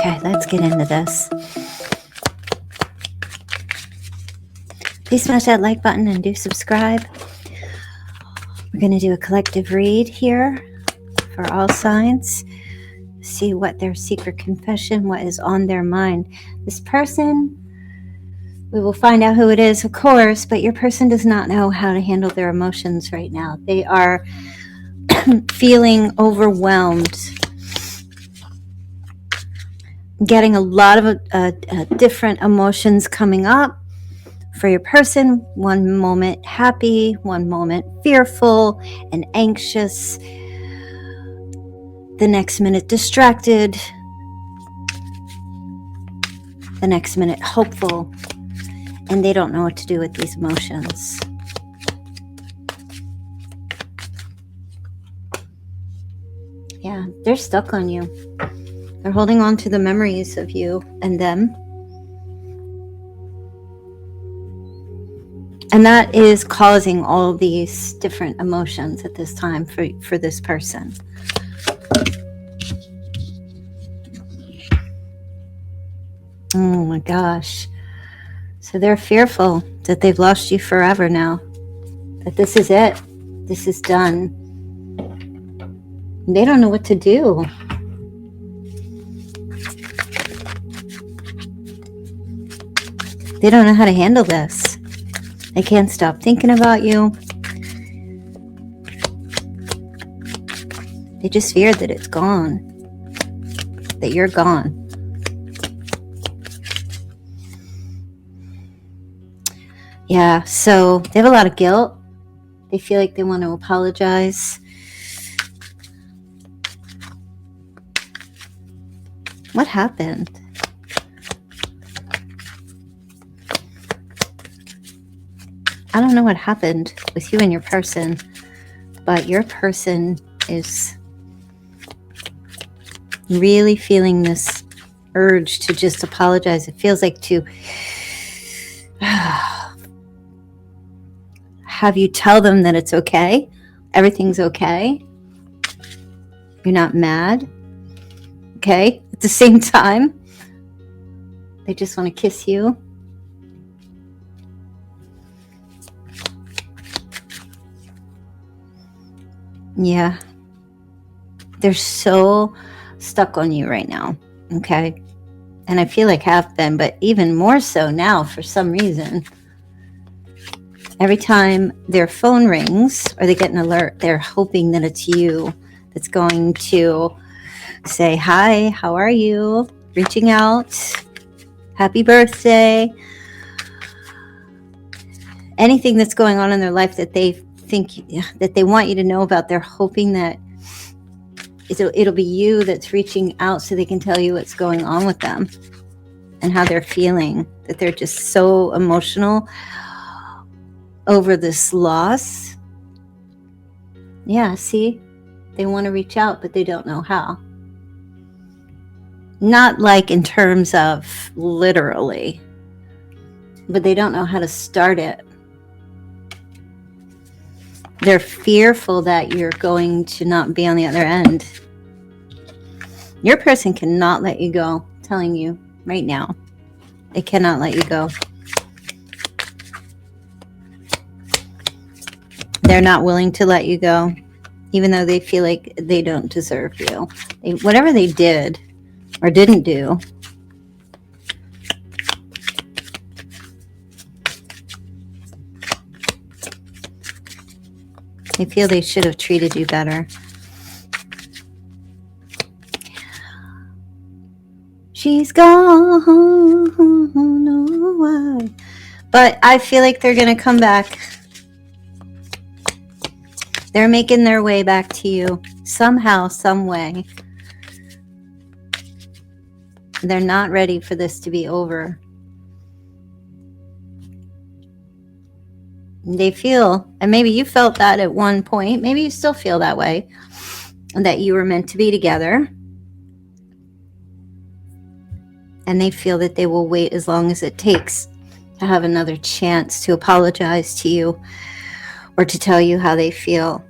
Okay, let's get into this. Please smash that like button and do subscribe. We're going to do a collective read here for all signs. See what their secret confession, what is on their mind. This person, we will find out who it is, of course, but your person does not know how to handle their emotions right now. They are feeling overwhelmed, getting a lot of different emotions coming up for your person. One moment happy, one moment fearful and anxious, the next minute distracted, the next minute hopeful, and they don't know what to do with these emotions. Yeah, they're stuck on you. They're holding on to the memories of you and them. And that is causing all these different emotions at this time for this person. Oh my gosh. So they're fearful that they've lost you forever now. That this is it. This is done. They don't know what to do. They don't know how to handle this. They can't stop thinking about you. They just fear that it's gone. That you're gone. Yeah, so they have a lot of guilt. They feel like they want to apologize. What happened? I don't know what happened with you and your person, but your person is really feeling this urge to just apologize. It feels like to have you tell them that it's okay, everything's okay, you're not mad, okay? At the same time, they just want to kiss you. Yeah, they're so stuck on you right now, okay? And I feel like have been, but even more so now for some reason. Every time their phone rings or they get an alert, they're hoping that it's you that's going to say, hi, how are you? Reaching out, happy birthday. Anything that's going on in their life that they think that they want you to know about, they're hoping that it'll be you that's reaching out so they can tell you what's going on with them and how they're feeling, that they're just so emotional over this loss. Yeah, see, they want to reach out, but they don't know how. Not like in terms of literally, but they don't know how to start it. They're fearful that you're going to not be on the other end. Your person cannot let you go, I'm telling you right now. They cannot let you go. They're not willing to let you go, even though they feel like they don't deserve you. Whatever they did or didn't do, they feel they should have treated you better. She's gone. No, why? But I feel like they're going to come back. They're making their way back to you somehow, some way. They're not ready for this to be over. They feel, and maybe you felt that at one point, maybe you still feel that way, that you were meant to be together. And they feel that they will wait as long as it takes to have another chance to apologize to you or to tell you how they feel.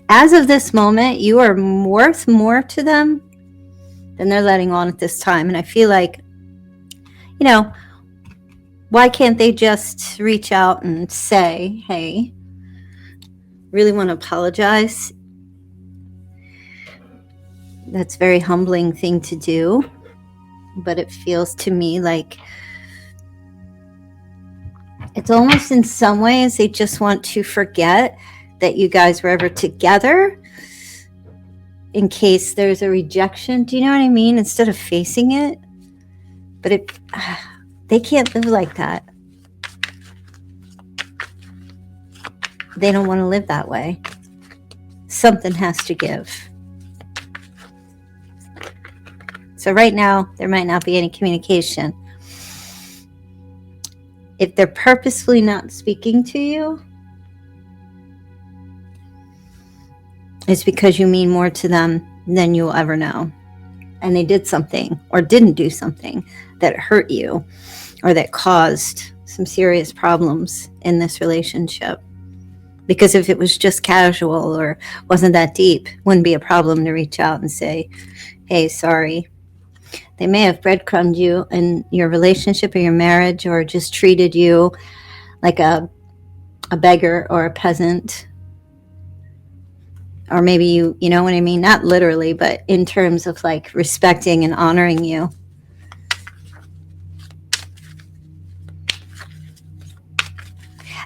As of this moment, you are worth more to them than they're letting on at this time. And I feel like, you know, why can't they just reach out and say, hey, really want to apologize? That's a very humbling thing to do, but it feels to me like it's almost in some ways they just want to forget that you guys were ever together in case there's a rejection. Do you know what I mean? Instead of facing it. But they can't live like that. They don't want to live that way. Something has to give. So right now, there might not be any communication. If they're purposefully not speaking to you, it's because you mean more to them than you'll ever know. And they did something or didn't do something that hurt you or that caused some serious problems in this relationship. Because if it was just casual or wasn't that deep, it wouldn't be a problem to reach out and say, hey, sorry. They may have breadcrumbed you in your relationship or your marriage, or just treated you like a beggar or a peasant. Or maybe you know what I mean? Not literally, but in terms of like respecting and honoring you.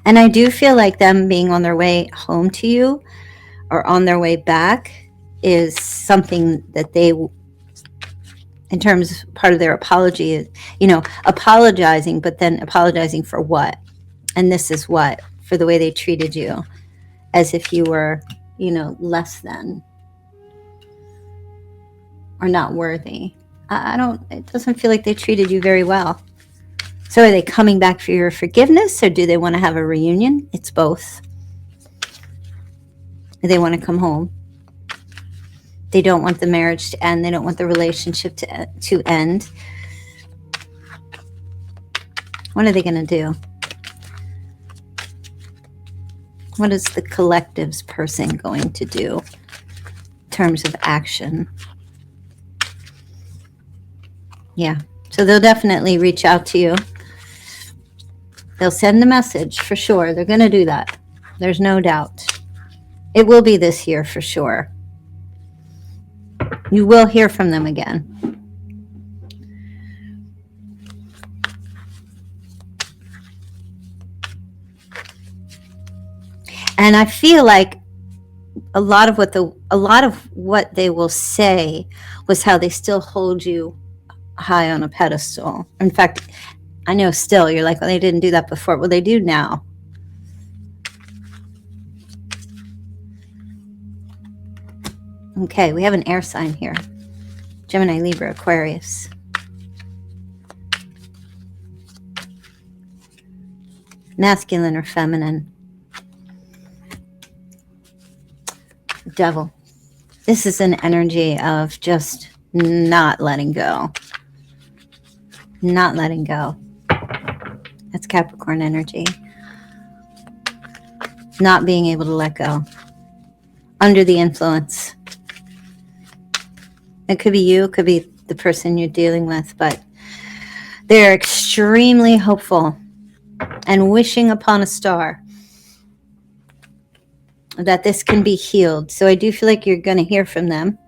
And I do feel like them being on their way home to you or on their way back is something that they, in terms of part of their apology, is, apologizing, but then apologizing for what? And this is what? For the way they treated you, as if you were, less than or not worthy. It doesn't feel like they treated you very well. So are they coming back for your forgiveness, or do they want to have a reunion? It's both. They want to come home. They don't want the marriage to end. They don't want the relationship to end. What are they going to do? What is the collective's person going to do in terms of action? Yeah. So they'll definitely reach out to you. They'll send a message for sure. They're going to do that. There's no doubt. It will be this year for sure. You will hear from them again. And I feel like a lot of what they will say was how they still hold you high on a pedestal. In fact, I know still you're like, well, they didn't do that before. Well, they do now. Okay, we have an air sign here. Gemini, Libra, Aquarius. Masculine or feminine. Devil. This is an energy of just not letting go. Not letting go. That's Capricorn energy. Not being able to let go. Under the influence. It could be you, it could be the person you're dealing with, but they're extremely hopeful and wishing upon a star that this can be healed. So I do feel like you're going to hear from them.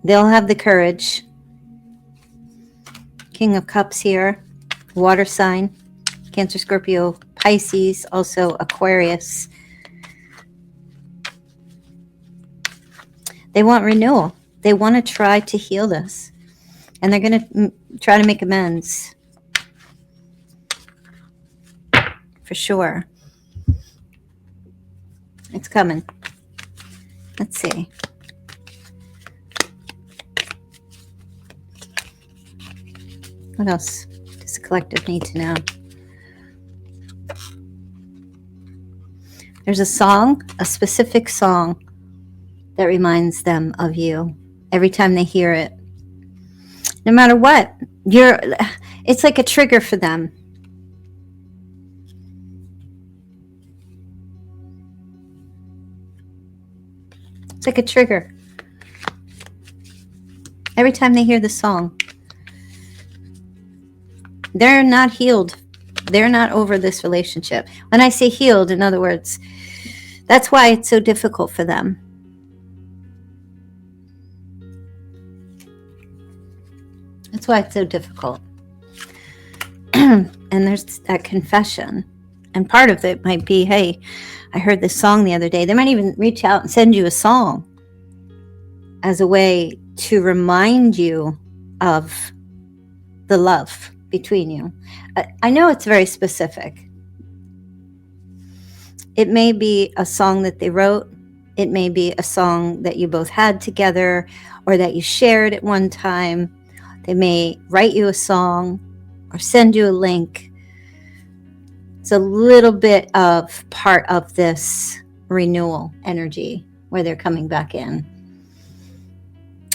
They'll have the courage. King of Cups here. Water sign. Cancer, Scorpio, Pisces, also Aquarius. They want renewal. They want to try to heal this. And they're going to try to make amends. For sure. It's coming. Let's see. What else does the collective need to know? There's a song, a specific song that reminds them of you every time they hear it. No matter what, it's like a trigger for them. It's like a trigger. Every time they hear the song, they're not healed. They're not over this relationship. When I say healed, in other words, that's why it's so difficult for them. That's why it's so difficult. And there's that confession. And part of it might be, hey, I heard this song the other day. They might even reach out and send you a song as a way to remind you of the love between you. I know it's very specific. It may be a song that they wrote. It may be a song that you both had together or that you shared at one time. They may write you a song or send you a link. It's a little bit of part of this renewal energy where they're coming back in.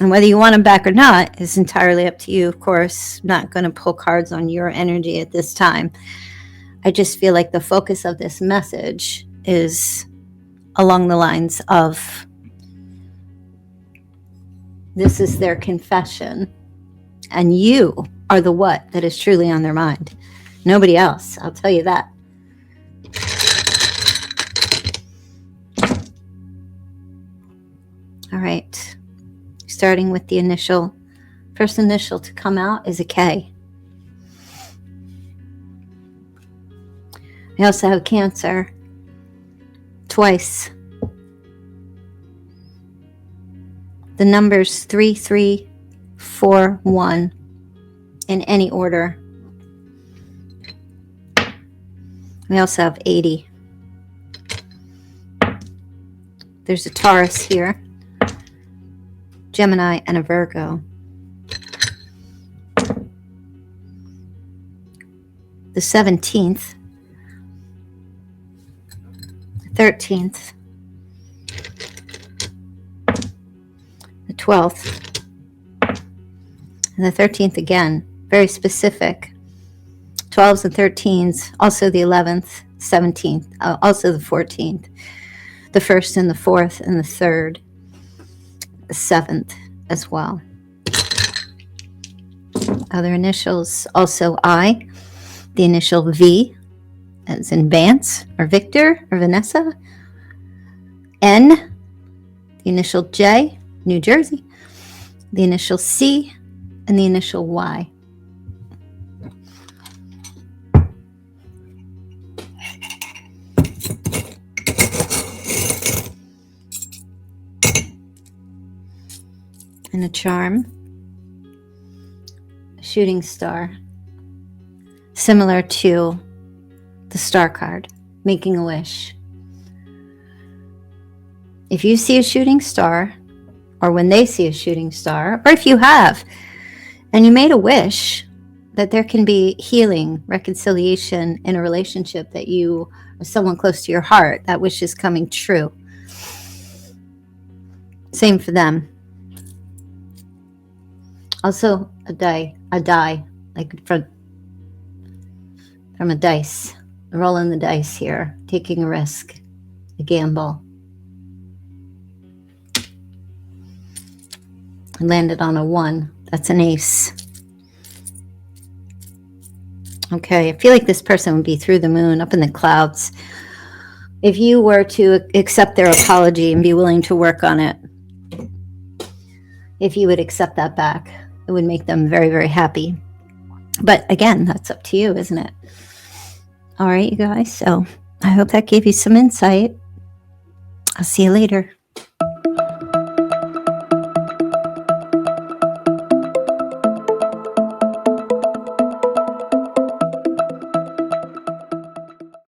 And whether you want them back or not is entirely up to you, of course. I'm not going to pull cards on your energy at this time. I just feel like the focus of this message is along the lines of this is their confession, and you are the what that is truly on their mind. Nobody else, I'll tell you that. All right. Starting with the initial, first initial to come out is a K. We also have Cancer twice. The numbers 3, 3, 4, 1 in any order. We also have 80. There's a Taurus here, Gemini, and a Virgo. The 17th, the 13th, the 12th, and the 13th again, very specific. 12s and 13s, also the 11th, 17th, also the 14th, the 1st and the 4th and the 3rd, the 7th as well. Other initials, also I, the initial V, as in Vance or Victor or Vanessa. N, the initial J, New Jersey, the initial C, and the initial Y. And a charm, a shooting star, similar to the star card, making a wish. If you see a shooting star, or when they see a shooting star, or if you have, and you made a wish that there can be healing, reconciliation in a relationship that you or someone close to your heart, that wish is coming true. Same for them. Also a die, like from a dice, rolling the dice here, taking a risk, a gamble. I landed on a 1. That's an ace. Okay, I feel like this person would be through the moon, up in the clouds. If you were to accept their apology and be willing to work on it, if you would accept that back, it would make them very, very happy. But again, that's up to you, isn't it? All right, you guys. So I hope that gave you some insight. I'll see you later.